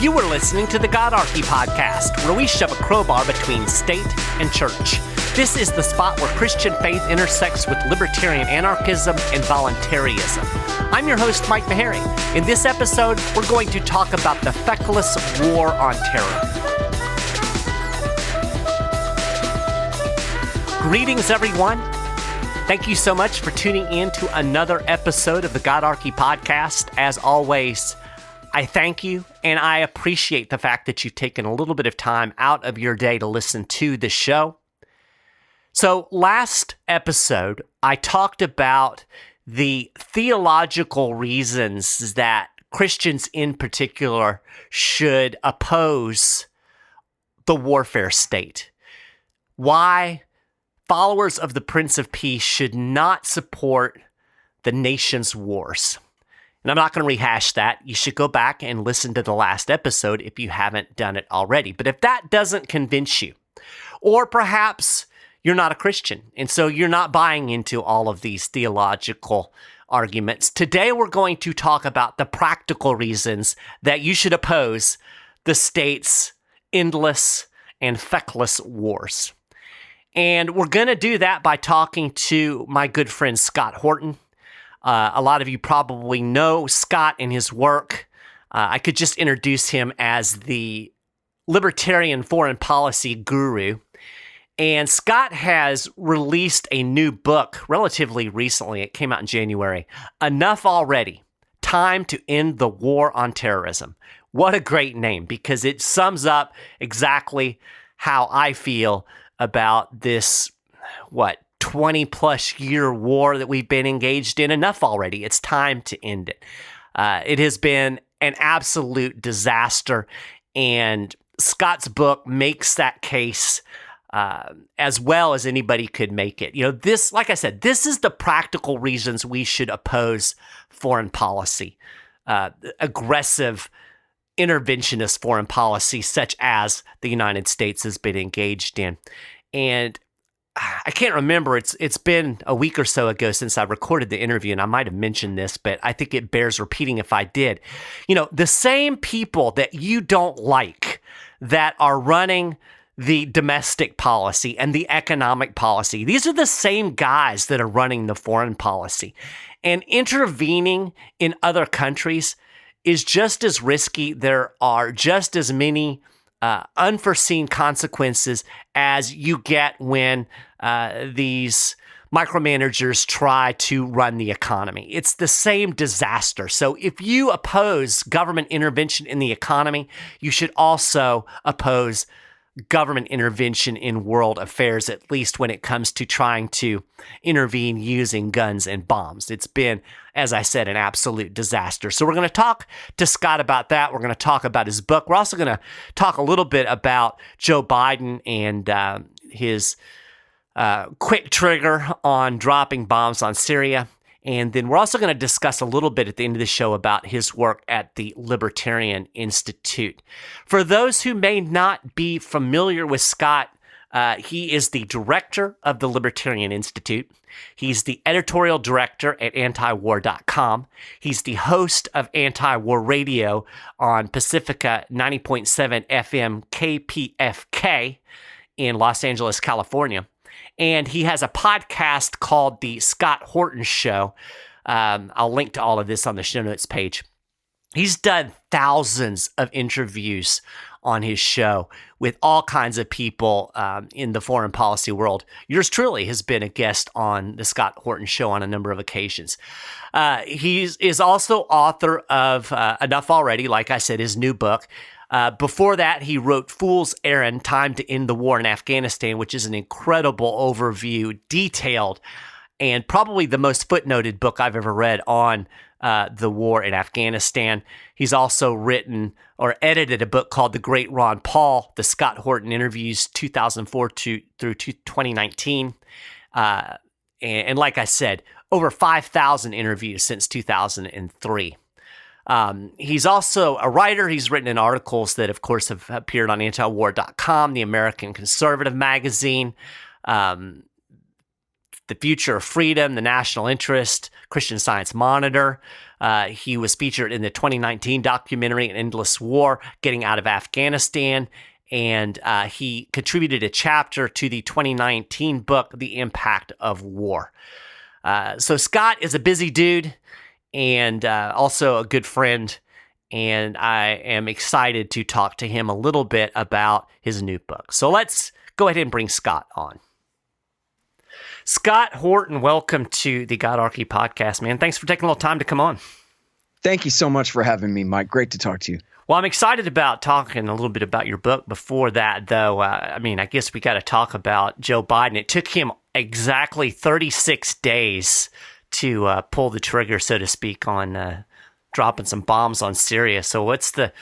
You are listening to the GodArchy Podcast, where we shove a crowbar between state and church. This is the spot where Christian faith intersects with libertarian anarchism and voluntaryism. I'm your host, Mike Meharry. In this episode, we're going to talk about the feckless war on terror. Greetings, everyone. Thank you so much for tuning in to another episode of the GodArchy Podcast. As always, I thank you, and I appreciate the fact that you've taken a little bit of time out of your day to listen to the show. So last episode, I talked about the theological reasons that Christians in particular should oppose the warfare state. Why followers of the Prince of Peace should not support the nation's wars. And I'm not going to rehash that. You should go back and listen to the last episode if you haven't done it already. But if that doesn't convince you, or perhaps you're not a Christian, and so you're not buying into all of these theological arguments, today we're going to talk about the practical reasons that you should oppose the state's endless and feckless wars. And we're going to do that by talking to my good friend Scott Horton. A lot of you probably know Scott and his work. I could just introduce him as the libertarian foreign policy guru. And Scott has released a new book relatively recently. It came out in January. Enough Already, Time to End the War on Terrorism. What a great name, because it sums up exactly how I feel about this, 20 plus year war that we've been engaged in. Enough already. It's time to end it. It has been an absolute disaster, and Scott's book makes that case as well as anybody could make it. This, like I said, this is the practical reasons we should oppose foreign policy, aggressive interventionist foreign policy such as the United States has been engaged in. And I can't remember, it's been a week or so ago since I recorded the interview, and I might have mentioned this, but I think it bears repeating if I did. The same people that you don't like that are running the domestic policy and the economic policy, these are the same guys that are running the foreign policy. And intervening in other countries is just as risky. There are just as many unforeseen consequences as you get when these micromanagers try to run the economy. It's the same disaster. So if you oppose government intervention in the economy, you should also oppose government intervention in world affairs, at least when it comes to trying to intervene using guns and bombs. It's been, as I said, an absolute disaster. So we're going to talk to Scott about that. We're going to talk about his book. We're also going to talk a little bit about Joe Biden and his quick trigger on dropping bombs on Syria. And then we're also going to discuss a little bit at the end of the show about his work at the Libertarian Institute. For those who may not be familiar with Scott, he is the director of the Libertarian Institute. He's the editorial director at antiwar.com. He's the host of Anti-War Radio on Pacifica 90.7 FM KPFK in Los Angeles, California. And he has a podcast called The Scott Horton Show. I'll link to all of this on the show notes page. He's done thousands of interviews on his show with all kinds of people in the foreign policy world. Yours truly has been a guest on The Scott Horton Show on a number of occasions. He is also author of Enough Already, like I said, his new book. Before that, he wrote Fool's Errand, Time to End the War in Afghanistan, which is an incredible overview, detailed, and probably the most footnoted book I've ever read on the war in Afghanistan. He's also written or edited a book called The Great Ron Paul, The Scott Horton Interviews, 2004 through 2019. And like I said, over 5,000 interviews since 2003. He's also a writer. He's written in articles that, of course, have appeared on antiwar.com, the American Conservative magazine, The Future of Freedom, The National Interest, Christian Science Monitor. He was featured in the 2019 documentary An Endless War, Getting Out of Afghanistan. And he contributed a chapter to the 2019 book, The Impact of War. So Scott is a busy dude and also a good friend. And I am excited to talk to him a little bit about his new book. So let's go ahead and bring Scott on. Scott Horton, welcome to the GodArchy Podcast, man. Thanks for taking a little time to come on. Thank you so much for having me, Mike. Great to talk to you. Well, I'm excited about talking a little bit about your book. Before that, though, I guess we got to talk about Joe Biden. It took him exactly 36 days to pull the trigger, so to speak, on dropping some bombs on Syria. So what's the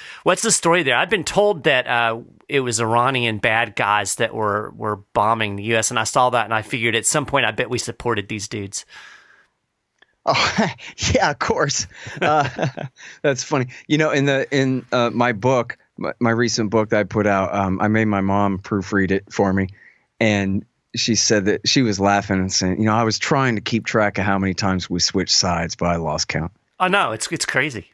story there? I've been told that it was Iranian bad guys that were bombing the U.S., and I saw that, and I figured at some point I bet we supported these dudes. Oh, yeah, of course. That's funny. You know, in my book, my recent book that I put out, I made my mom proofread it for me, and she said that she was laughing and saying, you know, I was trying to keep track of how many times we switched sides, but I lost count. Oh, no, it's crazy.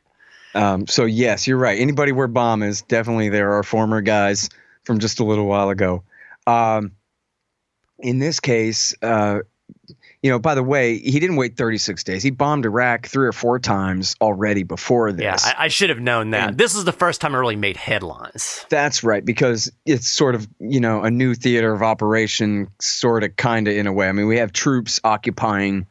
So, yes, you're right. Anybody where bomb is, definitely there are former guys from just a little while ago. In this case, you know, by the way, he didn't wait 36 days. He bombed Iraq 3 or 4 times already before this. Yeah, I should have known that. And this is the first time it really made headlines. That's right, because it's sort of, you know, a new theater of operation, sort of, kind of, in a way. I mean, we have troops occupying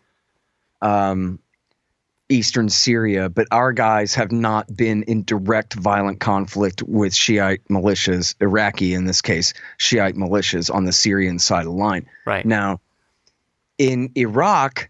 eastern Syria, but our guys have not been in direct violent conflict with Shiite militias, Iraqi in this case, Shiite militias on the Syrian side of the line. Right. Now, in Iraq,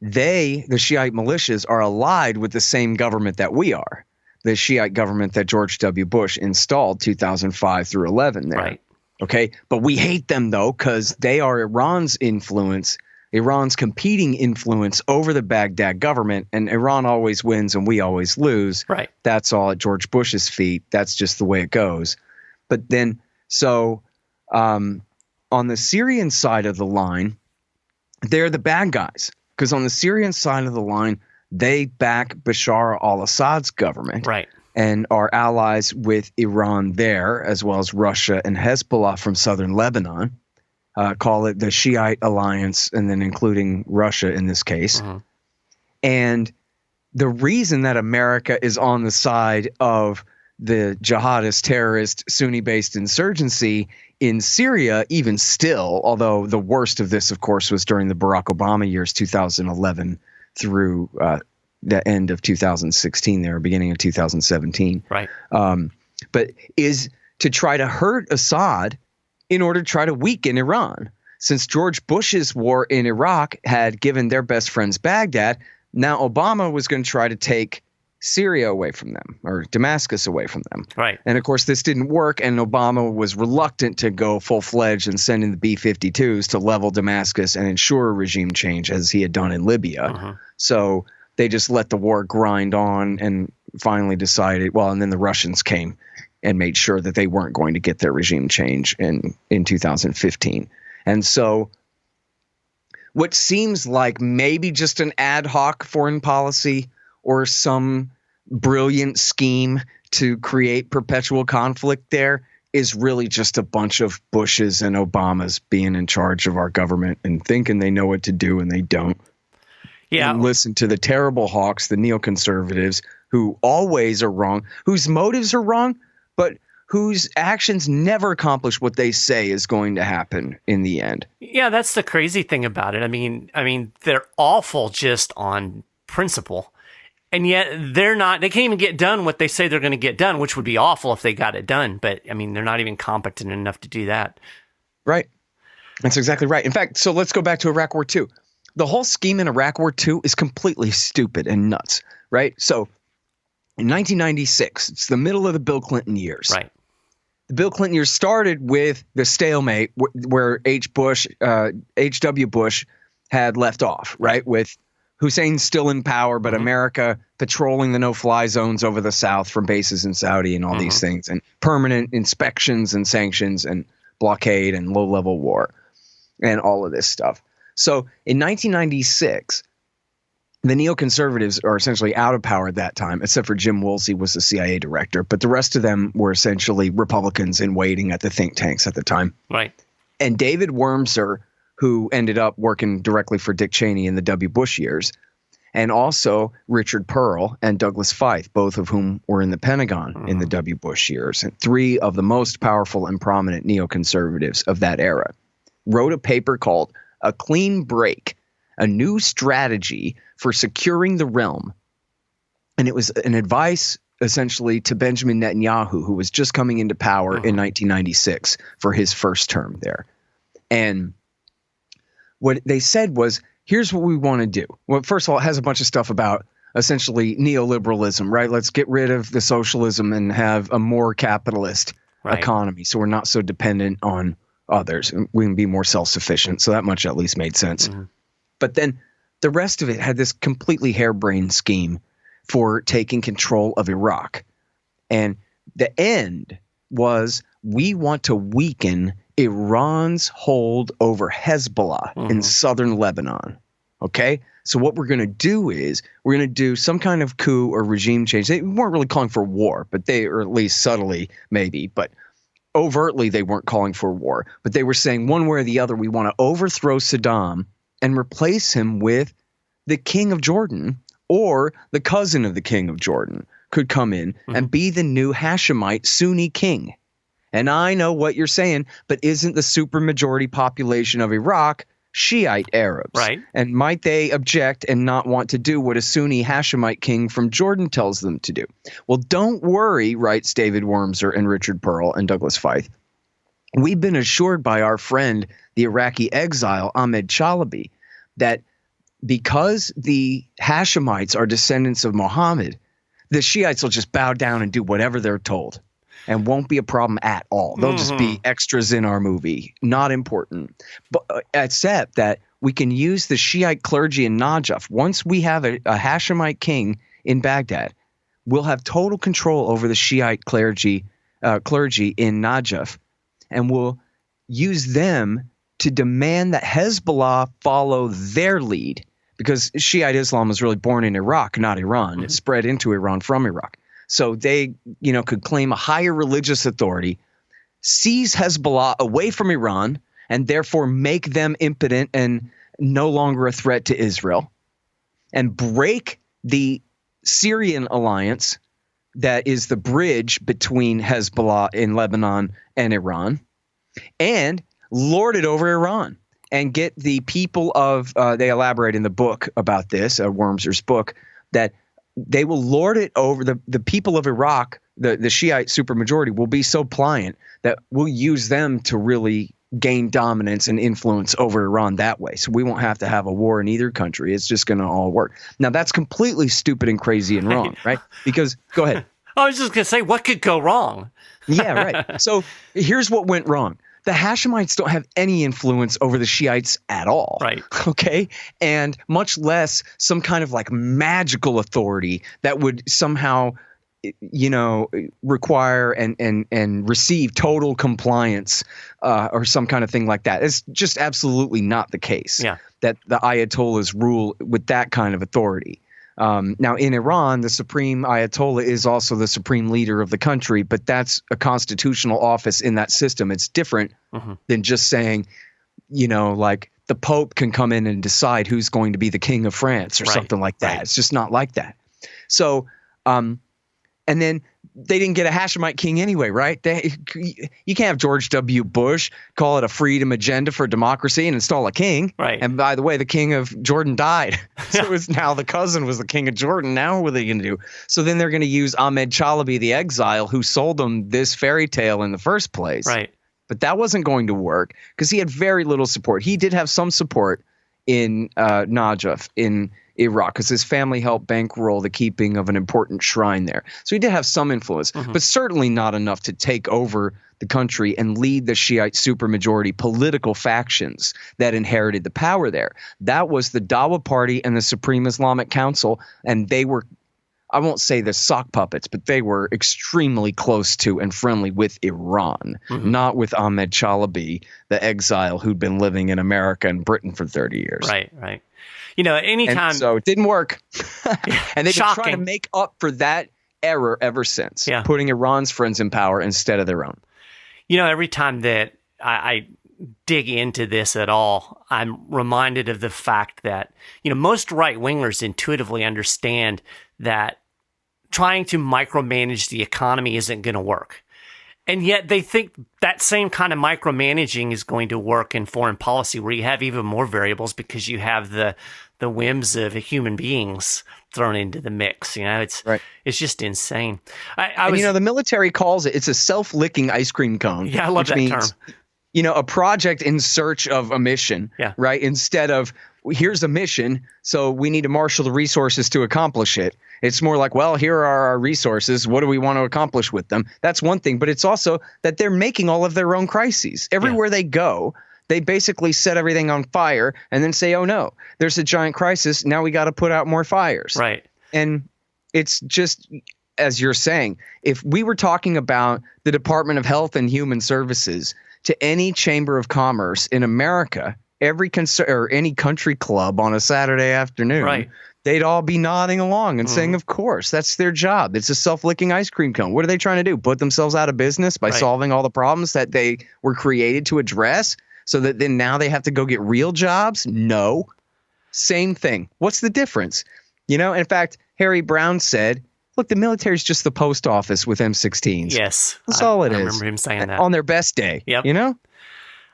the Shiite militias are allied with the same government that we are, the Shiite government that George W. Bush installed 2005 through 11 there. Right. Okay. But we hate them, though, because they are Iran's influence, Iran's competing influence over the Baghdad government. And Iran always wins and we always lose. Right. That's all at George Bush's feet. That's just the way it goes. But then so on the Syrian side of the line, they're the bad guys, because on the Syrian side of the line, they back Bashar al-Assad's government, right, and are allies with Iran there, as well as Russia and Hezbollah from southern Lebanon. Call it the Shiite alliance, and then including Russia in this case. Mm-hmm. And the reason that America is on the side of the jihadist, terrorist, Sunni-based insurgency in Syria, even still, although the worst of this, of course, was during the Barack Obama years, 2011 through the end of 2016 there, beginning of 2017. Right. But is to try to hurt Assad in order to try to weaken Iran. Since George Bush's war in Iraq had given their best friends Baghdad, now Obama was going to try to take Syria away from them, or Damascus away from them. Right. And of course, this didn't work, and Obama was reluctant to go full-fledged and send in the B-52s to level Damascus and ensure a regime change, as he had done in Libya. Uh-huh. So they just let the war grind on and finally decided, well, and then the Russians came and made sure that they weren't going to get their regime change in 2015. And so what seems like maybe just an ad hoc foreign policy or some brilliant scheme to create perpetual conflict there is really just a bunch of Bushes and Obamas being in charge of our government and thinking they know what to do and they don't. Yeah. And listen to the terrible hawks, the neoconservatives, who always are wrong, whose motives are wrong, but whose actions never accomplish what they say is going to happen in the end. Yeah, that's the crazy thing about it. I mean, they're awful just on principle. And yet they're not, they can't even get done what they say they're going to get done, which would be awful if they got it done. But I mean, they're not even competent enough to do that. Right. That's exactly right. In fact, so let's go back to Iraq War II. The whole scheme in Iraq War II is completely stupid and nuts, right? So in 1996, it's the middle of the Bill Clinton years. Right. The Bill Clinton years started with the stalemate where H.W. Bush had left off, right? With Hussein's still in power, but America patrolling the no-fly zones over the South from bases in Saudi and all these things, and permanent inspections and sanctions and blockade and low-level war and all of this stuff. So in 1996, the neoconservatives are essentially out of power at that time, except for Jim Woolsey was the CIA director. But the rest of them were essentially Republicans in waiting at the think tanks at the time. Right. And David Wormser, who ended up working directly for Dick Cheney in the W. Bush years, and also Richard Pearl and Douglas Feith, both of whom were in the Pentagon in the W. Bush years, and three of the most powerful and prominent neoconservatives of that era, wrote a paper called A Clean Break, a New Strategy for Securing the Realm. And it was an advice essentially to Benjamin Netanyahu, who was just coming into power in 1996 for his first term there. And what they said was, here's what we want to do. Well, first of all, it has a bunch of stuff about essentially neoliberalism, right? Let's get rid of the socialism and have a more capitalist economy, so we're not so dependent on others. We can be more self-sufficient. So that much at least made sense. But then the rest of it had this completely harebrained scheme for taking control of Iraq. And the end was, we want to weaken Iran's hold over Hezbollah in southern Lebanon. Okay? So what we're going to do is we're going to do some kind of coup or regime change. They weren't really calling for war, but they, or at least subtly maybe, but overtly they weren't calling for war. But they were saying one way or the other, we want to overthrow Saddam and replace him with the king of Jordan, or the cousin of the king of Jordan could come in and be the new Hashemite Sunni king. And I know what you're saying, but isn't the supermajority population of Iraq Shiite Arabs? Right. And might they object and not want to do what a Sunni Hashemite king from Jordan tells them to do? Well, don't worry, writes David Wormser and Richard Pearl and Douglas Feith. We've been assured by our friend, the Iraqi exile Ahmed Chalabi, that because the Hashemites are descendants of Muhammad, the Shiites will just bow down and do whatever they're told and won't be a problem at all. They'll just be extras in our movie, not important. But except that we can use the Shiite clergy in Najaf. Once we have a Hashemite king in Baghdad, we'll have total control over the Shiite clergy in Najaf, and we'll use them to demand that Hezbollah follow their lead, because Shiite Islam was really born in Iraq, not Iran. It spread into Iran from Iraq. So they, could claim a higher religious authority, seize Hezbollah away from Iran, and therefore make them impotent and no longer a threat to Israel, and break the Syrian alliance that is the bridge between Hezbollah in Lebanon and Iran, and lord it over Iran. And get the people of they elaborate in the book about this, Wormser's book, that they will lord it over the people of Iraq. The Shiite supermajority will be so pliant that we'll use them to really gain dominance and influence over Iran that way. So we won't have to have a war in either country. It's just going to all work. Now, that's completely stupid and crazy and wrong, right? Because go ahead. I was just going to say, what could go wrong? Yeah, right. So here's what went wrong. The Hashemites don't have any influence over the Shiites at all. Right. Okay. And much less some kind of like magical authority that would somehow, require and receive total compliance or some kind of thing like that. It's just absolutely not the case. Yeah. That the Ayatollahs rule with that kind of authority. Now, in Iran, the supreme Ayatollah is also the supreme leader of the country, but that's a constitutional office in that system. It's different than just saying, like the Pope can come in and decide who's going to be the king of France or something like that. Right. It's just not like that. So, and then they didn't get a Hashemite king anyway, right? You can't have George W. Bush call it a freedom agenda for democracy and install a king. Right. And by the way, the king of Jordan died. So it's now the cousin was the king of Jordan. Now what are they going to do? So then they're going to use Ahmed Chalabi, the exile, who sold them this fairy tale in the first place. Right. But that wasn't going to work because he had very little support. He did have some support in Najaf in Iraq because his family helped bankroll the keeping of an important shrine there. So he did have some influence, but certainly not enough to take over the country and lead the Shiite supermajority political factions that inherited the power there. That was the Dawa Party and the Supreme Islamic Council, and they were I won't say the sock puppets, but they were extremely close to and friendly with Iran, not with Ahmed Chalabi, the exile who'd been living in America and Britain for 30 years. Right, right. You know, anytime. And so it didn't work. And they've been trying to Shocking. make up for that error ever since, putting Iran's friends in power instead of their own. You know, every time that I dig into this at all, I'm reminded of the fact that, you know, most right-wingers intuitively understand that trying to micromanage the economy isn't going to work. And yet they think that same kind of micromanaging is going to work in foreign policy, where you have even more variables because you have the whims of human beings thrown into the mix. You know, it's just insane. You know, the military calls it's a self-licking ice cream cone. Yeah, I love that term. You know, a project in search of a mission, right? Instead of here's a mission, so we need to marshal the resources to accomplish it. It's more like, well, here are our resources. What do we want to accomplish with them? That's one thing. But it's also that they're making all of their own crises. Everywhere they go, they basically set everything on fire and then say, oh, no, there's a giant crisis. Now we got to put out more fires. Right. And it's just, as you're saying, if we were talking about the Department of Health and Human Services to any chamber of commerce in America, any country club on a Saturday afternoon, they'd all be nodding along and saying, of course, that's their job. It's a self-licking ice cream cone. What are they trying to do? Put themselves out of business by solving all the problems that they were created to address, so that then now they have to go get real jobs? No. Same thing. What's the difference? You know, in fact, Harry Brown said, look, the military's just the post office with M16s. Yes. That's all it is. I remember him saying that. On their best day. Yep. You know?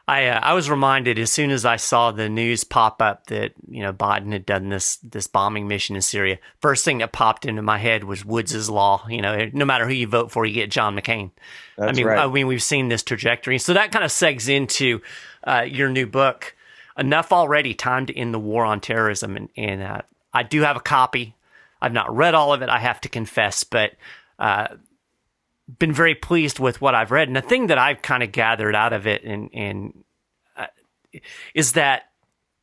I was reminded as soon as I saw the news pop up that, you know, Biden had done this bombing mission in Syria. First thing that popped into my head was Woods' law. You know, no matter who you vote for, you get John McCain. That's right. I mean, we've seen this trajectory. So that kind of segs into your new book, Enough Already, Time to End the War on Terrorism. And I do have a copy. I've not read all of it, I have to confess, but been very pleased with what I've read. And the thing that I've kind of gathered out of it is that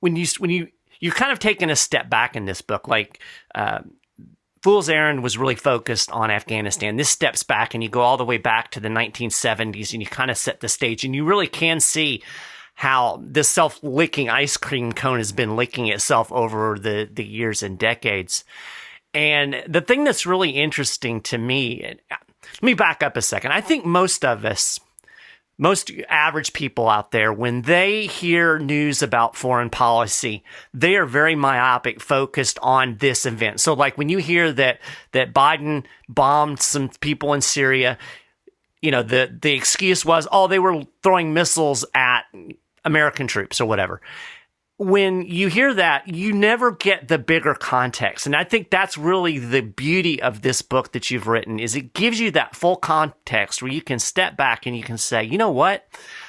when you're kind of taking a step back in this book, like Fool's Errand was really focused on Afghanistan. This steps back and you go all the way back to the 1970s and you kind of set the stage, and you really can see how this self-licking ice cream cone has been licking itself over the years and decades. And the thing that's really interesting to me, let me back up a second. I think most of us, most average people out there, when they hear news about foreign policy, they are very myopic, focused on this event. So like when you hear that Biden bombed some people in Syria, you know, the excuse was, oh, they were throwing missiles at American troops or whatever. When you hear that, you never get the bigger context. And I think that's really the beauty of this book that you've written, is it gives you that full context where you can step back and you can say, you know what?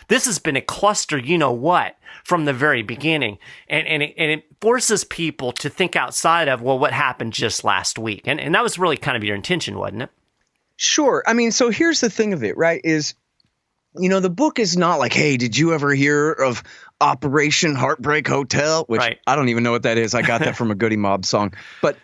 This has been a cluster, you know what, from the very beginning. And it forces people to think outside of, well, what happened just last week? And that was really kind of your intention, wasn't it? Sure. I mean, so here's the thing of it, right, is, you know, the book is not like, hey, did you ever hear of Operation Heartbreak Hotel? Which I don't even know what that is. I got that from a Goody Mob song. But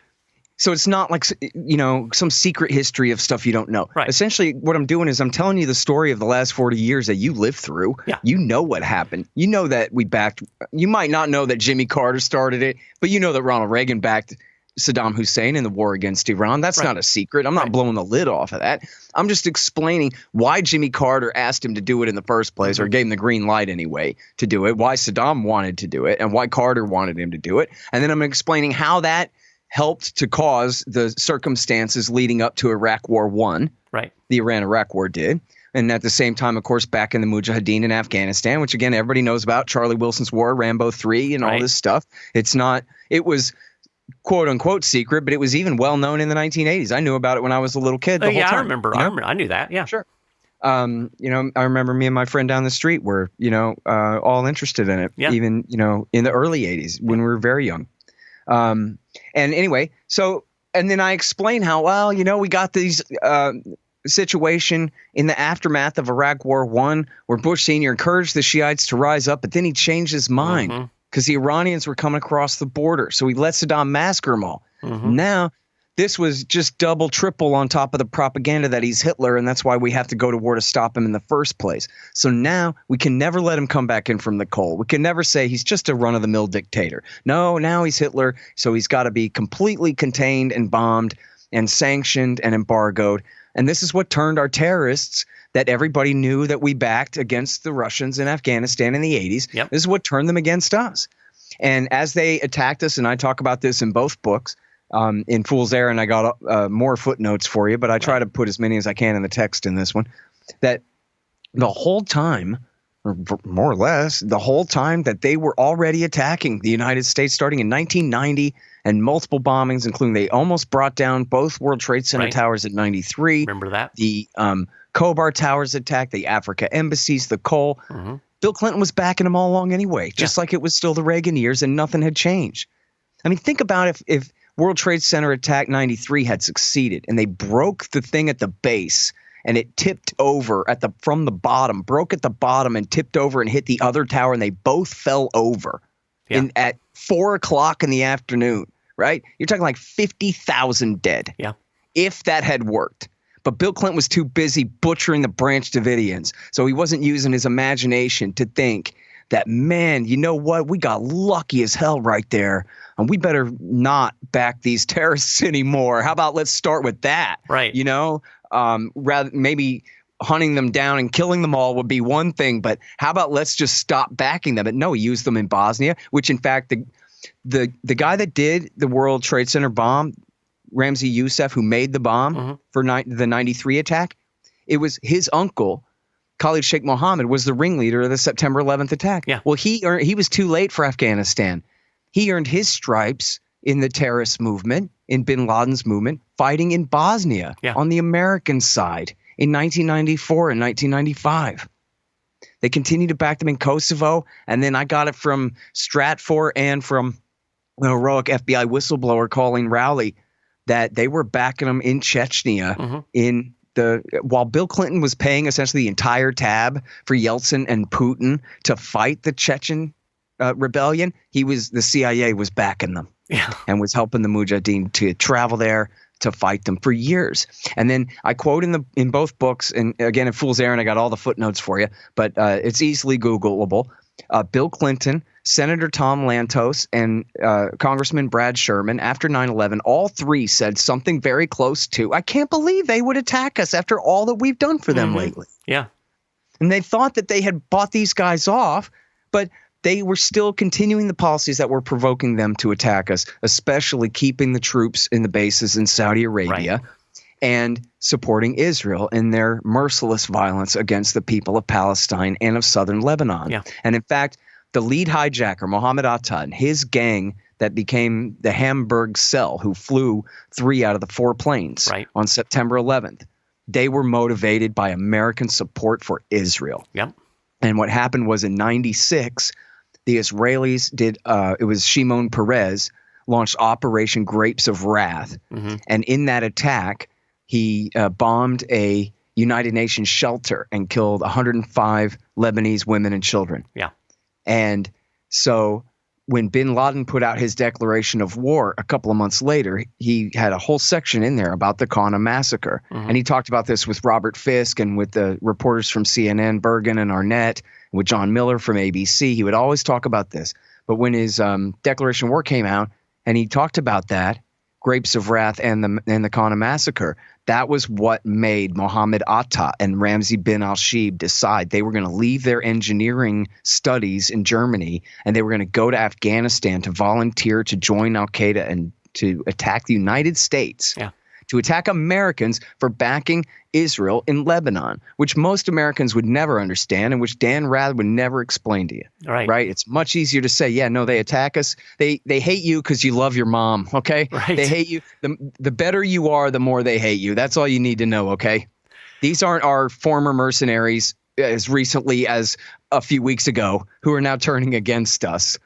so it's not like, you know, some secret history of stuff you don't know. Right. Essentially, what I'm doing is I'm telling you the story of the last 40 years that you lived through. Yeah. You know what happened. You know that we backed. You might not know that Jimmy Carter started it, but you know that Ronald Reagan backed Saddam Hussein in the war against Iran. That's not a secret. I'm not blowing the lid off of that. I'm just explaining why Jimmy Carter asked him to do it in the first place, or gave him the green light anyway to do it, why Saddam wanted to do it, and why Carter wanted him to do it. And then I'm explaining how that helped to cause the circumstances leading up to Iraq War I. Right. The Iran-Iraq War did. And at the same time, of course, back in the Mujahideen in Afghanistan, which, again, everybody knows about, Charlie Wilson's War, Rambo 3, and all this stuff. It was quote unquote secret, but it was even well known in the 1980s. I knew about it when I was a little kid. The whole time. I remember. You know? I knew that. Yeah, sure. You know, I remember me and my friend down the street were, you know, all interested in it, even, you know, in the early 80s when we were very young. And anyway, so, and then I explain how, well, you know, we got these situation in the aftermath of Iraq War I where Bush Sr. encouraged the Shiites to rise up, but then he changed his mind. Because the Iranians were coming across the border. So he let Saddam massacre them all. Now this was just double, triple on top of the propaganda that he's Hitler, and that's why we have to go to war to stop him in the first place. So now we can never let him come back in from the cold. We can never say he's just a run-of-the-mill dictator. No, now he's Hitler, so he's got to be completely contained and bombed and sanctioned and embargoed. And this is what turned our terrorists that everybody knew that we backed against the Russians in Afghanistan in the 80s. Yep. This is what turned them against us. And as they attacked us, and I talk about this in both books, in Fool's Errand, I got more footnotes for you, but I try to put as many as I can in the text in this one, that the whole time, or more or less, the whole time that they were already attacking the United States starting in 1990 and multiple bombings, including they almost brought down both World Trade Center towers in 93. Remember that? The Khobar Towers attack, the Africa embassies, the coal. Mm-hmm. Bill Clinton was backing them all along anyway, just like it was still the Reagan years and nothing had changed. I mean, think about if World Trade Center attack 93 had succeeded and they broke the thing at the base and it tipped over from the bottom, broke at the bottom and tipped over and hit the other tower, and they both fell over at 4 o'clock in the afternoon, right? You're talking like 50,000 dead. Yeah. If that had worked. But Bill Clinton was too busy butchering the Branch Davidians, so he wasn't using his imagination to think that, man, you know what? We got lucky as hell right there, and we better not back these terrorists anymore. How about let's start with that? Right. You know, rather maybe hunting them down and killing them all would be one thing, but how about let's just stop backing them? But no, he used them in Bosnia, which in fact the guy that did the World Trade Center bomb, Ramzi Youssef, who made the bomb for the 93 attack, it was his uncle, Khalid Sheikh Mohammed, was the ringleader of the September 11th attack. Yeah. Well, he was too late for Afghanistan. He earned his stripes in the terrorist movement, in bin Laden's movement, fighting in Bosnia on the American side in 1994 and 1995. They continued to back them in Kosovo, and then I got it from Stratfor and from the heroic FBI whistleblower Colleen Rowley that they were backing them in Chechnya while Bill Clinton was paying essentially the entire tab for Yeltsin and Putin to fight the Chechen rebellion. The CIA was backing them and was helping the Mujahideen to travel there to fight them for years. And then I quote in both books, and again in Fool's Errand I got all the footnotes for you, but it's easily Googleable. Bill Clinton, Senator Tom Lantos, and Congressman Brad Sherman, after 9/11, all three said something very close to, I can't believe they would attack us after all that we've done for them lately. Yeah. And they thought that they had bought these guys off, but they were still continuing the policies that were provoking them to attack us, especially keeping the troops in the bases in Saudi Arabia and supporting Israel in their merciless violence against the people of Palestine and of southern Lebanon. Yeah. And in fact, the lead hijacker, Mohammed Atta, and his gang that became the Hamburg Cell, who flew 3 out of the 4 planes on September 11th, they were motivated by American support for Israel. Yep. And what happened was in 96, the Israelis it was Shimon Peres launched Operation Grapes of Wrath. And in that attack, he bombed a United Nations shelter and killed 105 Lebanese women and children. Yeah. And so when bin Laden put out his declaration of war a couple of months later, he had a whole section in there about the Qana massacre. And he talked about this with Robert Fisk and with the reporters from CNN, Bergen and Arnett, and with John Miller from ABC. He would always talk about this. But when his declaration of war came out and he talked about that, Grapes of Wrath and the Qana massacre, that was what made Mohammed Atta and Ramzi bin al-Shibh decide they were going to leave their engineering studies in Germany and they were going to go to Afghanistan to volunteer to join al-Qaeda and to attack the United States, to attack Americans for backing Israel in Lebanon, which most Americans would never understand and which Dan Rather would never explain to you. Right? It's much easier to say, no, they attack us. They hate you because you love your mom, okay? Right. They hate you. The better you are, the more they hate you. That's all you need to know, okay? These aren't our former mercenaries as recently as a few weeks ago who are now turning against us.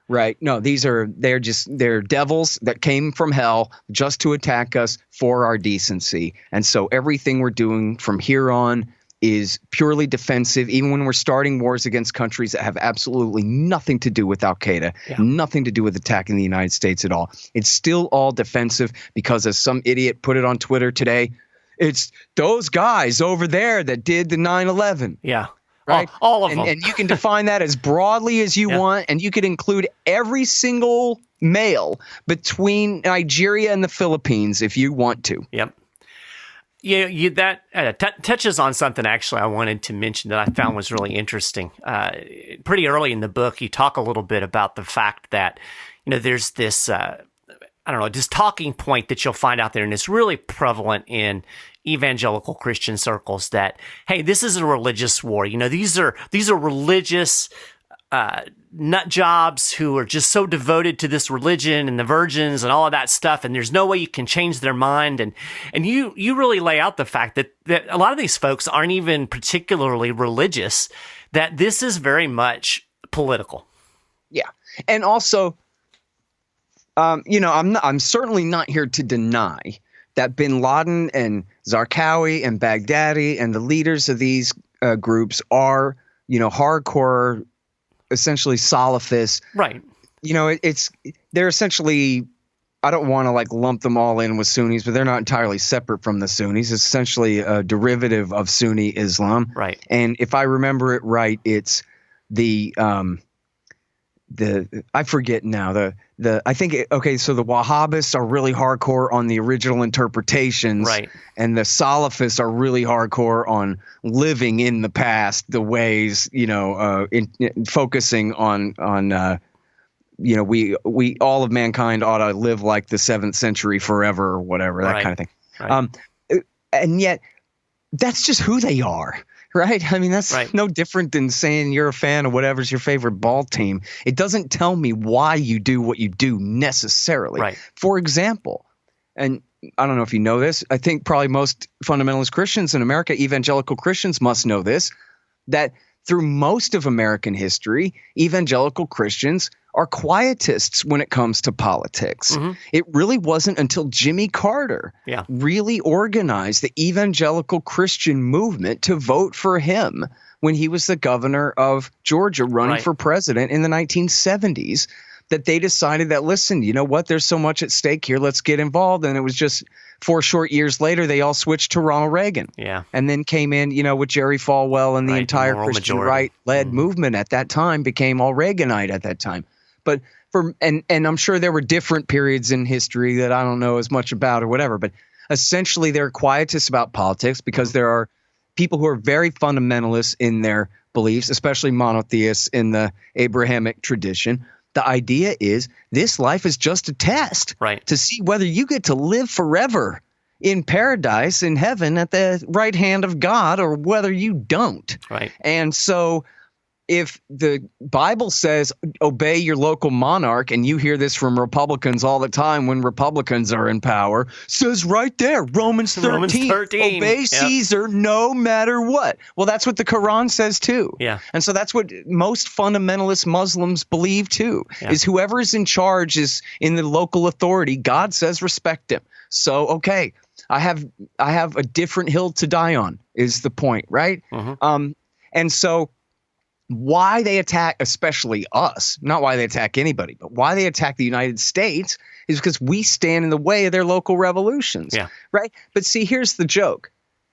Right. No, they're devils that came from hell just to attack us for our decency. And so everything we're doing from here on is purely defensive, even when we're starting wars against countries that have absolutely nothing to do with Al-Qaeda, nothing to do with attacking the United States at all. It's still all defensive because, as some idiot put it on Twitter today, it's those guys over there that did the 9/11. Yeah. Right? All of them. And you can define that as broadly as you want, and you could include every single male between Nigeria and the Philippines if you want to. Yep. That touches on something actually I wanted to mention that I found was really interesting. Pretty early in the book, you talk a little bit about the fact that, there's this, this talking point that you'll find out there, and it's really prevalent in evangelical Christian circles that, hey, this is a religious war. These are religious nut jobs who are just so devoted to this religion and the virgins and all of that stuff, and there's no way you can change their mind. And you really lay out the fact that a lot of these folks aren't even particularly religious, that this is very much political. Yeah. And also, I'm certainly not here to deny that bin Laden and Zarqawi and Baghdadi and the leaders of these groups are, hardcore, essentially Salafists. Right. They're essentially, I don't want to lump them all in with Sunnis, but they're not entirely separate from the Sunnis. It's essentially a derivative of Sunni Islam. Right. And if I remember it right, it's I forget now, so the Wahhabists are really hardcore on the original interpretations, right, and the Salafists are really hardcore on living in the past, the ways, focusing on we all of mankind ought to live like the 7th century forever or whatever, that kind of thing. Right. And yet that's just who they are. Right. I mean, that's no different than saying you're a fan of whatever's your favorite ball team. It doesn't tell me why you do what you do necessarily. Right. For example, and I don't know if you know this, I think probably most fundamentalist Christians in America, evangelical Christians, must know this, that through most of American history, evangelical Christians are quietists when it comes to politics. Mm-hmm. It really wasn't until Jimmy Carter really organized the evangelical Christian movement to vote for him when he was the governor of Georgia running for president in the 1970s, that they decided that, listen, you know what, there's so much at stake here, let's get involved. And it was just 4 short years later, they all switched to Ronald Reagan. Yeah. And then came in, with Jerry Falwell, and the entire Christian right-led movement at that time became all Reaganite at that time. But and I'm sure there were different periods in history that I don't know as much about or whatever, but essentially they're quietists about politics because there are people who are very fundamentalist in their beliefs, especially monotheists in the Abrahamic tradition. The idea is this life is just a test to see whether you get to live forever in paradise, in heaven, at the right hand of God, or whether you don't. Right. And so if the Bible says obey your local monarch, and you hear this from Republicans all the time when Republicans are in power, says right there, Romans 13, obey Caesar no matter what. Well, that's what the Quran says too. Yeah. And so that's what most fundamentalist Muslims believe too, is whoever is in charge is in the local authority. God says respect him. So, okay, I have a different hill to die on is the point, right? Mm-hmm. And so why they attack, especially us, not why they attack anybody, but why they attack the United States is because we stand in the way of their local revolutions. Yeah. Right. But see, here's the joke.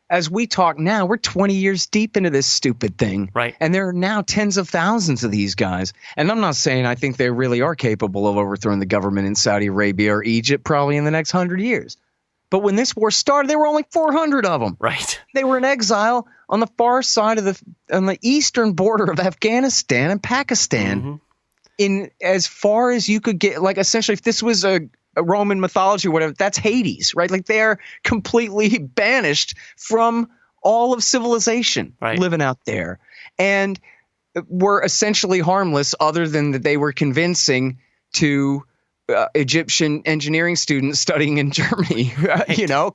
As we talk now, we're 20 years deep into this stupid thing. Right. And there are now tens of thousands of these guys. And I'm not saying I think they really are capable of overthrowing the government in Saudi Arabia or Egypt probably in the next 100 years. But when this war started, there were only 400 of them. Right. They were in exile on the far side of on the eastern border of Afghanistan and Pakistan. Mm-hmm. In as far as you could get, essentially, if this was a Roman mythology or whatever, that's Hades, right? They're completely banished from all of civilization living out there. And were essentially harmless other than that they were convincing to Egyptian engineering students studying in Germany,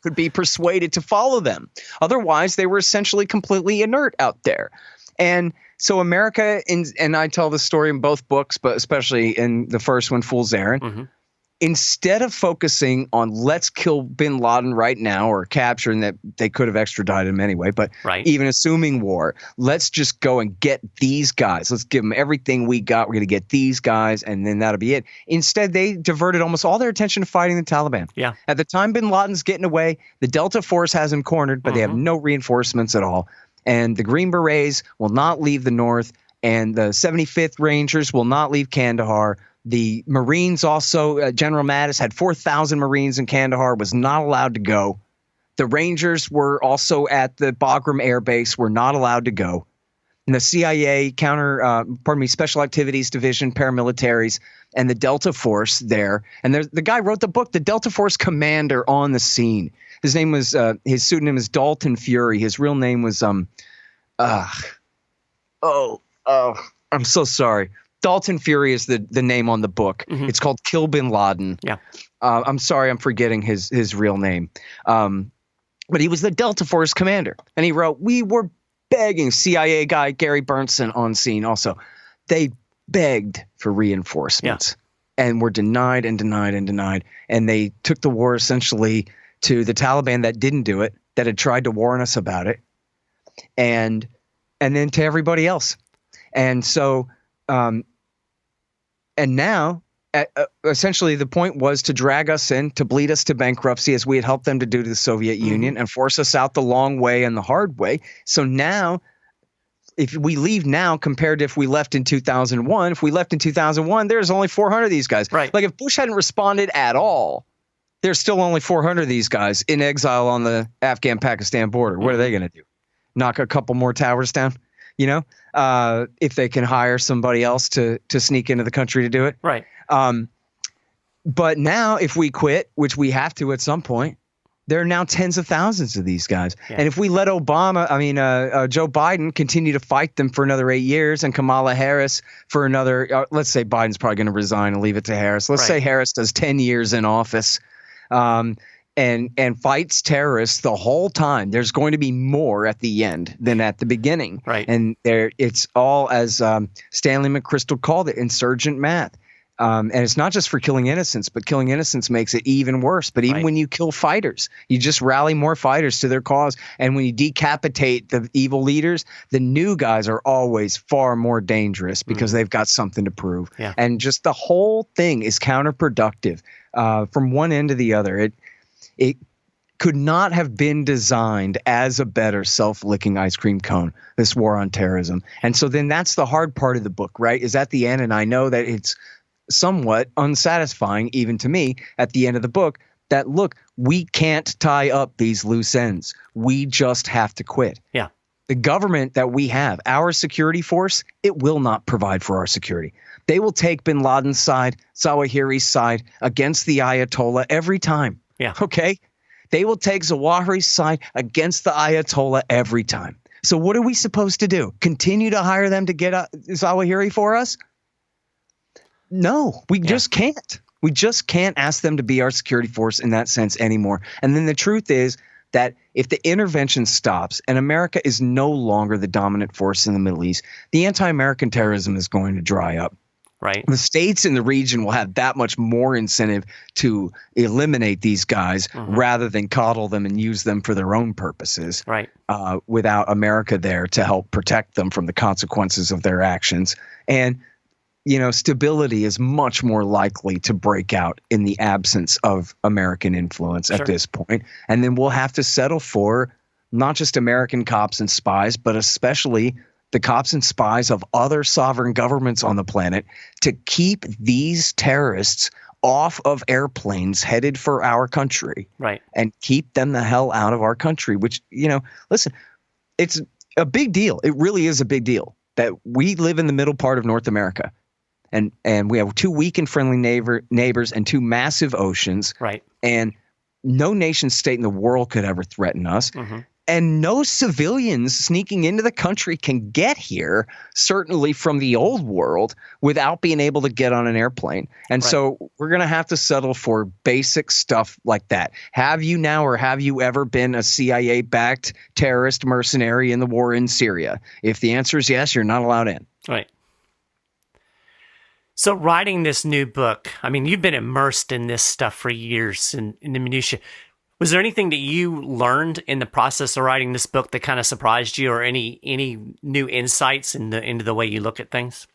could be persuaded to follow them. Otherwise, they were essentially completely inert out there. And so America, and I tell the story in both books, but especially in the first one, Fool's Errand, instead of focusing on let's kill bin Laden right now or capturing that they could have extradited him anyway, but even assuming war, let's just go and get these guys. Let's give them everything we got. We're going to get these guys and then that'll be it. Instead, they diverted almost all their attention to fighting the Taliban. Yeah. At the time bin Laden's getting away, the Delta Force has him cornered, but they have no reinforcements at all. And the Green Berets will not leave the north, and the 75th Rangers will not leave Kandahar. The Marines also, General Mattis had 4,000 Marines in Kandahar, was not allowed to go. The Rangers were also at the Bagram Air Base, were not allowed to go. And the CIA Special Activities Division, paramilitaries, and the Delta Force there. And the guy wrote the book, The Delta Force Commander on the Scene. His name was, his pseudonym is Dalton Fury. His real name was, I'm so sorry. Dalton Fury is the name on the book. It's called Kill Bin Laden. Yeah. I'm sorry, I'm forgetting his real name. But he was the Delta Force commander. And he wrote, we were begging, CIA guy Gary Bernson on Scene also. They begged for reinforcements and were denied and denied and denied. And they took the war essentially to the Taliban that didn't do it, that had tried to warn us about it, and then to everybody else. And so and now, essentially, the point was to drag us in, to bleed us to bankruptcy, as we had helped them to do to the Soviet Union, and force us out the long way and the hard way. So now, if we leave now compared to if we left in 2001, if we left in 2001, there's only 400 of these guys. Right. Like if Bush hadn't responded at all, there's still only 400 of these guys in exile on the Afghan-Pakistan border. What are they going to do? Knock a couple more towers down? You know, if they can hire somebody else to sneak into the country to do it. Right. But now if we quit, which we have to at some point, there are now tens of thousands of these guys. Yeah. And if we let Joe Biden continue to fight them for another 8 years and Kamala Harris for another, let's say Biden's probably going to resign and leave it to Harris. Let's say Harris does 10 years in office. And fights terrorists the whole time. There's going to be more at the end than at the beginning. Right. And it's all, as Stanley McChrystal called it, insurgent math. And it's not just for killing innocents, but killing innocents makes it even worse. But even when you kill fighters, you just rally more fighters to their cause. And when you decapitate the evil leaders, the new guys are always far more dangerous because they've got something to prove. Yeah. And just the whole thing is counterproductive from one end to the other. It could not have been designed as a better self-licking ice cream cone, this war on terrorism. And so then that's the hard part of the book, right, is at the end. And I know that it's somewhat unsatisfying, even to me, at the end of the book, that, look, we can't tie up these loose ends. We just have to quit. Yeah. The government that we have, our security force, it will not provide for our security. They will take bin Laden's side, Zawahiri's side against the Ayatollah every time. Yeah. Okay. They will take Zawahiri's side against the Ayatollah every time. So what are we supposed to do? Continue to hire them to get Zawahiri for us? No, we just can't. We just can't ask them to be our security force in that sense anymore. And then the truth is that if the intervention stops and America is no longer the dominant force in the Middle East, the anti-American terrorism is going to dry up. Right. The states in the region will have that much more incentive to eliminate these guys rather than coddle them and use them for their own purposes. Right. Without America there to help protect them from the consequences of their actions. And, you know, stability is much more likely to break out in the absence of American influence at this point. And then we'll have to settle for not just American cops and spies, but especially the cops and spies of other sovereign governments on the planet to keep these terrorists off of airplanes headed for our country. Right. And keep them the hell out of our country, which, you know, listen, it's a big deal. It really is a big deal that we live in the middle part of North America. And we have two weak and friendly neighbors and two massive oceans. Right. And no nation state in the world could ever threaten us. And no civilians sneaking into the country can get here, certainly from the old world, without being able to get on an airplane. And so we're going to have to settle for basic stuff like that. Have you now or have you ever been a CIA-backed terrorist mercenary in the war in Syria? If the answer is yes, you're not allowed in. Right. So writing this new book, I mean, you've been immersed in this stuff for years in the minutiae. Was there anything that you learned in the process of writing this book that kind of surprised you, or any new insights into the way you look at things?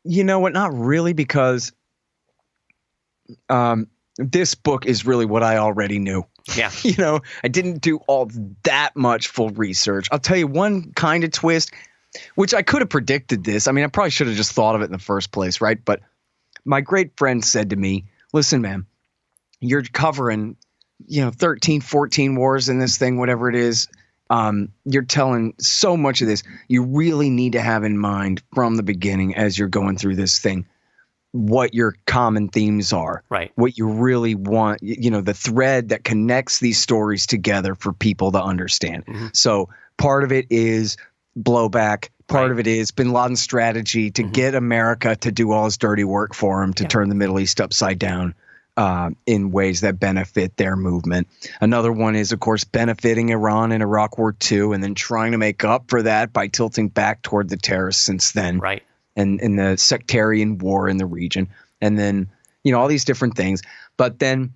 You know what? Not really, because this book is really what I already knew. Yeah. I didn't do all that much full research. I'll tell you one kind of twist, which I could have predicted this. I mean, I probably should have just thought of it in the first place, right? But my great friend said to me, listen, man, you're covering, 13, 14 wars in this thing, whatever it is. You're telling so much of this. You really need to have in mind from the beginning as you're going through this thing what your common themes are, right? What you really want, the thread that connects these stories together for people to understand. Mm-hmm. So part of it is blowback. Part of it is bin Laden's strategy to get America to do all his dirty work for him, to turn the Middle East upside down in ways that benefit their movement. Another one is, of course, benefiting Iran in Iraq War II, and then trying to make up for that by tilting back toward the terrorists since then. Right. And in the sectarian war in the region. And then, all these different things. But then,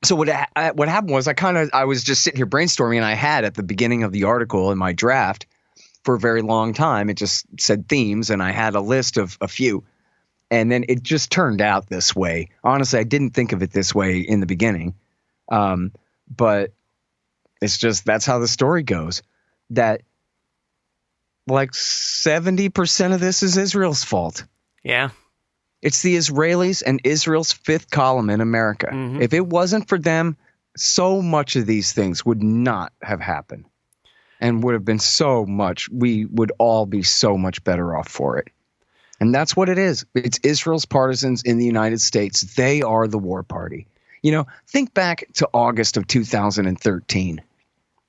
so what happened was I was just sitting here brainstorming, and I had at the beginning of the article in my draft for a very long time, it just said themes, and I had a list of a few. And then it just turned out this way. Honestly, I didn't think of it this way in the beginning. But it's just, that's how the story goes. That like 70% of this is Israel's fault. Yeah. It's the Israelis and Israel's fifth column in America. Mm-hmm. If it wasn't for them, so much of these things would not have happened. And would have been so much, we would all be so much better off for it. And that's what it is. It's Israel's partisans in the United States. They are the war party. Think back to August of 2013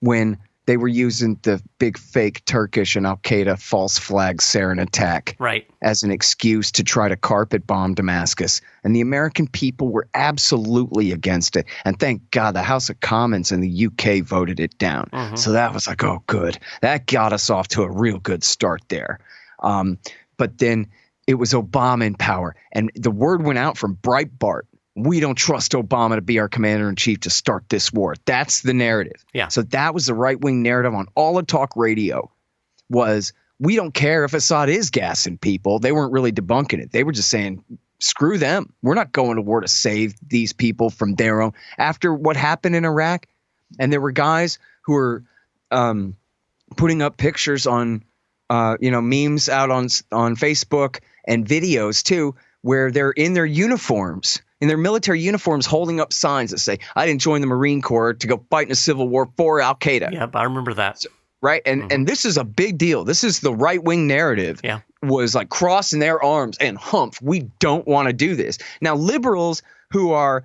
when they were using the big fake Turkish and Al-Qaeda false flag sarin attack as an excuse to try to carpet bomb Damascus. And the American people were absolutely against it. And thank God the House of Commons in the UK voted it down. Mm-hmm. So that was like, oh, good. That got us off to a real good start there. But then it was Obama in power. And the word went out from Breitbart. We don't trust Obama to be our commander-in-chief to start this war. That's the narrative. Yeah. So that was the right-wing narrative on all of talk radio was, we don't care if Assad is gassing people. They weren't really debunking it. They were just saying, screw them. We're not going to war to save these people from their own. After what happened in Iraq, and there were guys who were putting up pictures on memes out on Facebook and videos too, where they're in their uniforms, in their military uniforms, holding up signs that say, I didn't join the Marine Corps to go fight in a civil war for Al-Qaeda. Yep, I remember that. So, right. And this is a big deal. This is the right wing narrative. Yeah. Was like crossing their arms and humph. We don't want to do this. Now, liberals who are,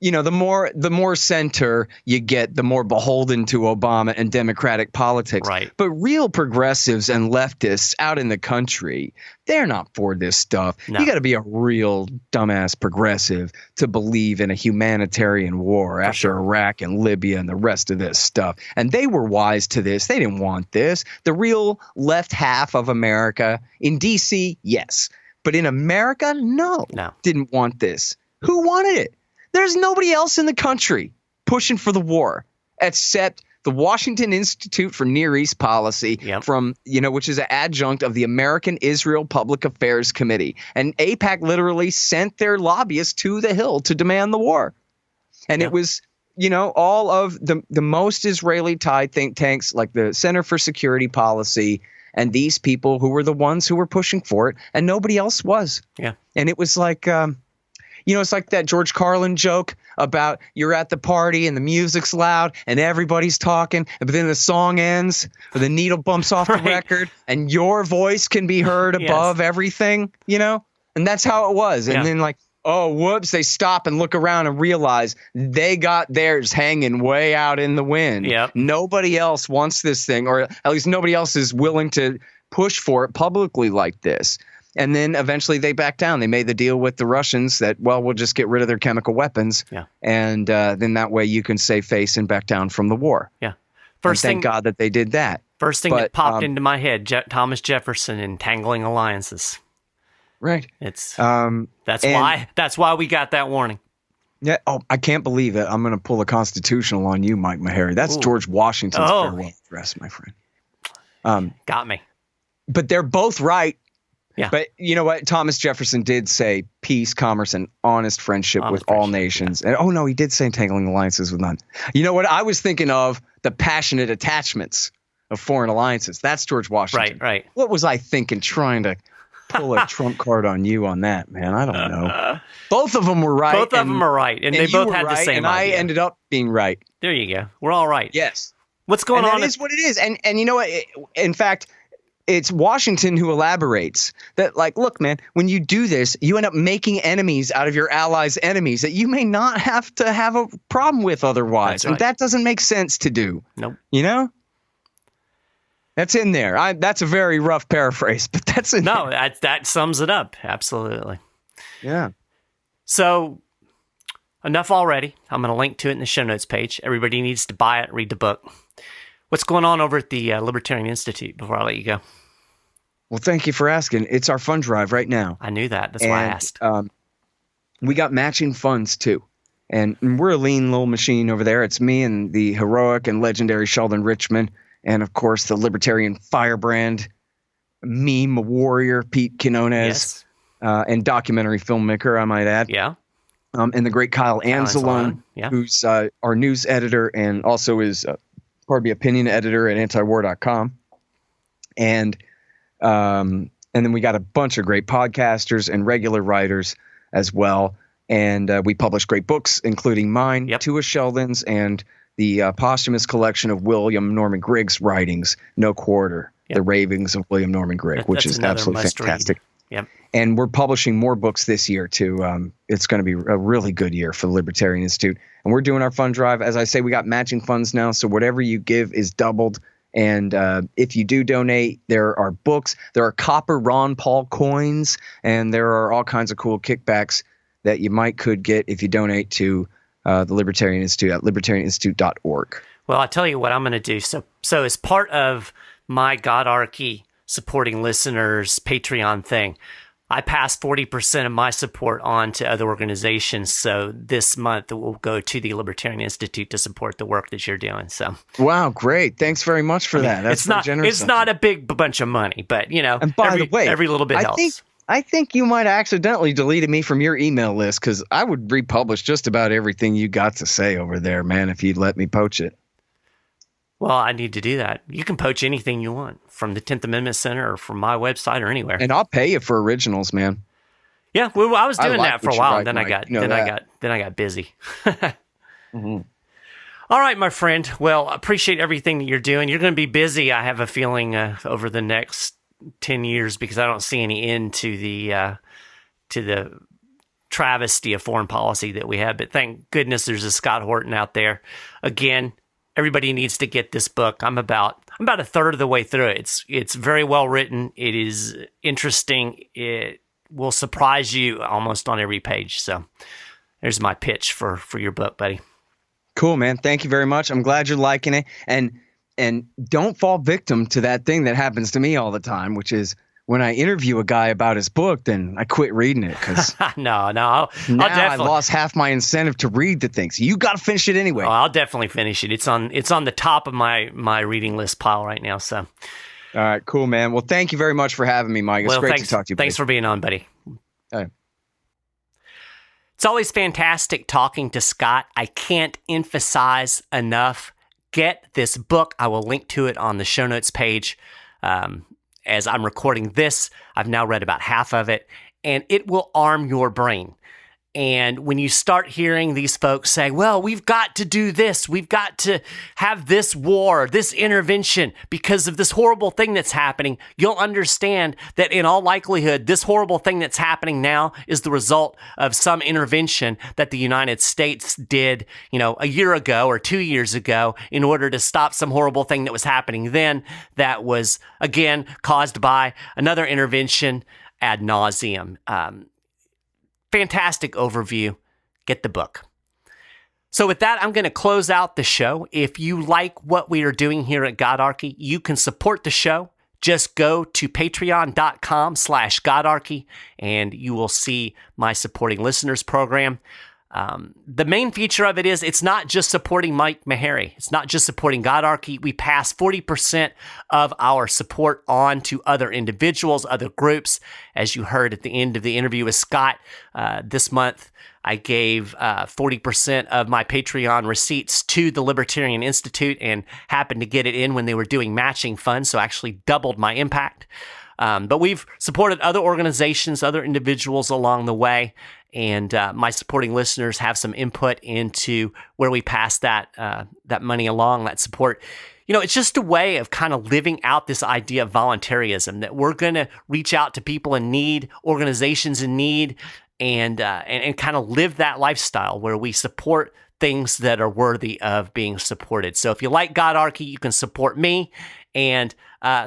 the more center you get, the more beholden to Obama and Democratic politics. Right. But real progressives and leftists out in the country, they're not for this stuff. No. You got to be a real dumbass progressive to believe in a humanitarian war after Iraq and Libya and the rest of this stuff. And they were wise to this. They didn't want this. The real left half of America in D.C., yes. But in America, no. Didn't want this. Who wanted it? There's nobody else in the country pushing for the war except the Washington Institute for Near East Policy from, which is an adjunct of the American Israel Public Affairs Committee. And AIPAC literally sent their lobbyists to the Hill to demand the war. And it was, all of the most Israeli tied think tanks like the Center for Security Policy and these people who were the ones who were pushing for it, and nobody else was. Yeah. And it was like it's like that George Carlin joke about you're at the party and the music's loud and everybody's talking, but then the song ends or the needle bumps off the record and your voice can be heard above everything, and that's how it was. And then like, oh, whoops, they stop and look around and realize they got theirs hanging way out in the wind. Yep. Nobody else wants this thing, or at least nobody else is willing to push for it publicly like this. And then eventually they backed down. They made the deal with the Russians that, well, we'll just get rid of their chemical weapons. Yeah. And then that way you can save face and back down from the war. Yeah. Thank God that they did that. First thing that popped into my head, Thomas Jefferson entangling alliances. Right. It's And- that's why we got that warning. Yeah. Oh, I can't believe it. I'm going to pull a constitutional on you, Mike Maharrey. That's Ooh. George Washington's Oh. farewell address, my friend. Got me. But they're both right. Yeah. But you know what? Thomas Jefferson did say peace, commerce, and honest friendship with all nations. And oh no, he did say entangling alliances with none. You know what? I was thinking of the passionate attachments of foreign alliances. That's George Washington. Right. What was I thinking trying to pull a trump card on you on that, man? I don't know. Both of them were right. Both of them are right. And they both had the same and idea. I ended up being right. There you go. We're all right. Yes. What's going on? That is what it is. And you know what? In fact, it's Washington who elaborates that, like, look, man, when you do this, you end up making enemies out of your allies' enemies that you may not have to have a problem with otherwise. And that doesn't make sense to do. Nope. You know? That's in there. That's a very rough paraphrase, but that's in there. No, that sums it up. Absolutely. Yeah. So enough already. I'm going to link to it in the show notes page. Everybody needs to buy it, read the book. What's going on over at the Libertarian Institute before I let you go? Well, thank you for asking. It's our fund drive right now. I knew that. That's why I asked. We got matching funds, too. And we're a lean little machine over there. It's me and the heroic and legendary Sheldon Richman. And, of course, the libertarian firebrand, meme warrior Pete Quinones. Yes. And documentary filmmaker, I might add. Yeah. And the great Kyle Anzalone, who's our news editor and also is opinion editor at antiwar.com. And then we got a bunch of great podcasters and regular writers as well. And we publish great books, including mine, two of Sheldon's, and the posthumous collection of William Norman Grigg's writings, No Quarter, The Ravings of William Norman Grigg, which is absolutely fantastic. Yep. And we're publishing more books this year, too. It's going to be a really good year for the Libertarian Institute. And we're doing our fund drive. As I say, we got matching funds now, so whatever you give is doubled. And if you do donate, there are books, there are copper Ron Paul coins, and there are all kinds of cool kickbacks that you could get if you donate to the Libertarian Institute at libertarianinstitute.org. Well, I'll tell you what I'm going to do. So as part of my GodArchy supporting listeners Patreon thing, I passed 40% of my support on to other organizations. So this month it will go to the Libertarian Institute to support the work that you're doing. So wow, great! Thanks very much for that. That's very generous. It's not a big bunch of money, but you know, and by the way, every little bit helps. I think you might have accidentally deleted me from your email list because I would republish just about everything you got to say over there, man, if you'd let me poach it. Well, I need to do that. You can poach anything you want from the 10th Amendment Center or from my website or anywhere. And I'll pay you for originals, man. Yeah, well, I was doing that for a while, and then Mike. I got busy. Mm-hmm. All right, my friend. Well, I appreciate everything that you're doing. You're going to be busy, I have a feeling, over the next 10 years because I don't see any end to the travesty of foreign policy that we have. But thank goodness there's a Scott Horton out there. Again, everybody needs to get this book. I'm about a third of the way through it. It's very well written. It is interesting. It will surprise you almost on every page. So there's my pitch for your book, buddy. Cool, man. Thank you very much. I'm glad you're liking it. And don't fall victim to that thing that happens to me all the time, which is when I interview a guy about his book, then I quit reading it because no, I lost half my incentive to read the thing. So you got to finish it anyway. Oh, I'll definitely finish it. It's on the top of my reading list pile right now. So, all right, cool, man. Well, thank you very much for having me, Mike. It's great to talk to you. Thanks for being on, buddy. All right. It's always fantastic talking to Scott. I can't emphasize enough. Get this book. I will link to it on the show notes page. As I'm recording this, I've now read about half of it, and it will arm your brain. And when you start hearing these folks say, well, we've got to do this, we've got to have this war, this intervention because of this horrible thing that's happening, you'll understand that in all likelihood, this horrible thing that's happening now is the result of some intervention that the United States did, a year ago or 2 years ago in order to stop some horrible thing that was happening then that was, again, caused by another intervention ad nauseum. Fantastic overview. Get the book. So with that, I'm going to close out the show. If you like what we are doing here at GodArchy, you can support the show just go to patreon.com/GodArchy and you will see my supporting listeners program. The main feature of it is it's not just supporting Mike Maharrey. It's not just supporting GodArchy. We pass 40% of our support on to other individuals, other groups. As you heard at the end of the interview with Scott, this month I gave 40% of my Patreon receipts to the Libertarian Institute and happened to get it in when they were doing matching funds, so actually doubled my impact. But we've supported other organizations, other individuals along the way, and my supporting listeners have some input into where we pass that money along, that support. You know, it's just a way of kind of living out this idea of voluntaryism, that we're going to reach out to people in need, organizations in need, and kind of live that lifestyle where we support things that are worthy of being supported. So if you like GodArchy, you can support me, and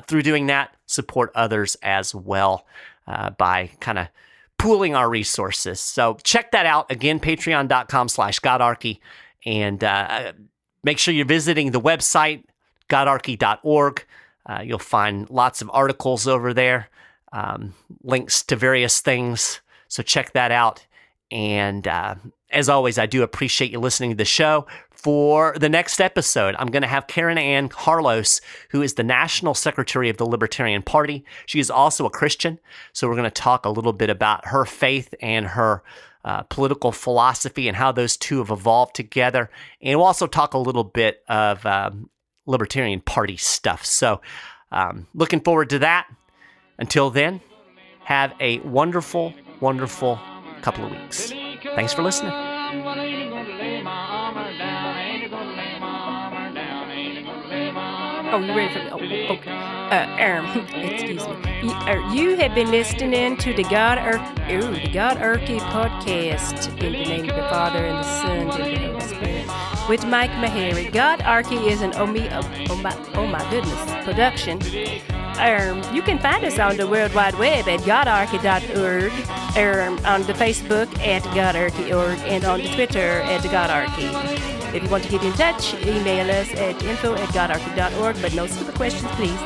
through doing that, support others as well by kind of pooling our resources. So check that out. Again, patreon.com/GodArchy, and make sure you're visiting the website, GodArchy.org. You'll find lots of articles over there, links to various things. So check that out. And as always, I do appreciate you listening to the show. For the next episode, I'm going to have Karen Ann Carlos, who is the National Secretary of the Libertarian Party. She is also a Christian. So we're going to talk a little bit about her faith and her political philosophy and how those two have evolved together. And we'll also talk a little bit of Libertarian Party stuff. So looking forward to that. Until then, have a wonderful, wonderful couple of weeks. Thanks for listening. Oh, you ready for okay. Excuse me. You have been listening to the GodArchy Podcast in the name of the Father and the Son and the Holy Spirit with Mike Maharrey. GodArchy is an oh my goodness production. You can find us on the World Wide Web at GodArchy.org, on the Facebook at GodArchy.org, and on the Twitter at GodArchy. If you want to get in touch, email us at info@GodArchy.org, but no stupid questions, please.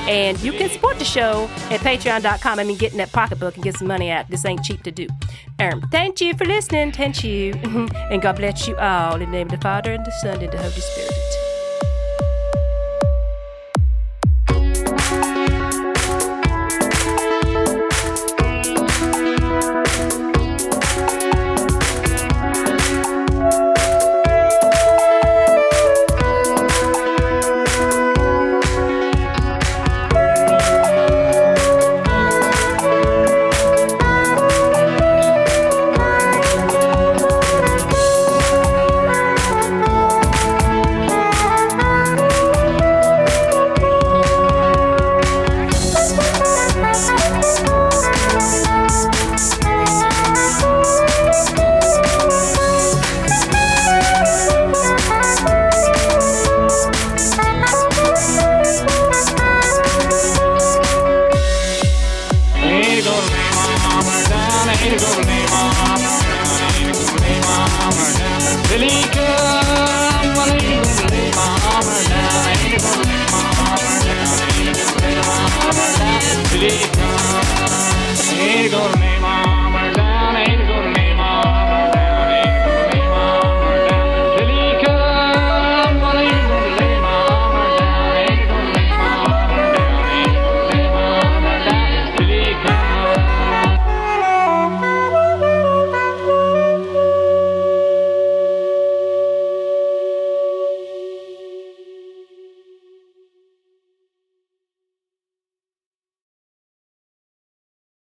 And you can support the show at patreon.com. Get in that pocketbook and get some money out. This ain't cheap to do. Thank you for listening. Thank you. And God bless you all in the name of the Father and the Son and the Holy Spirit.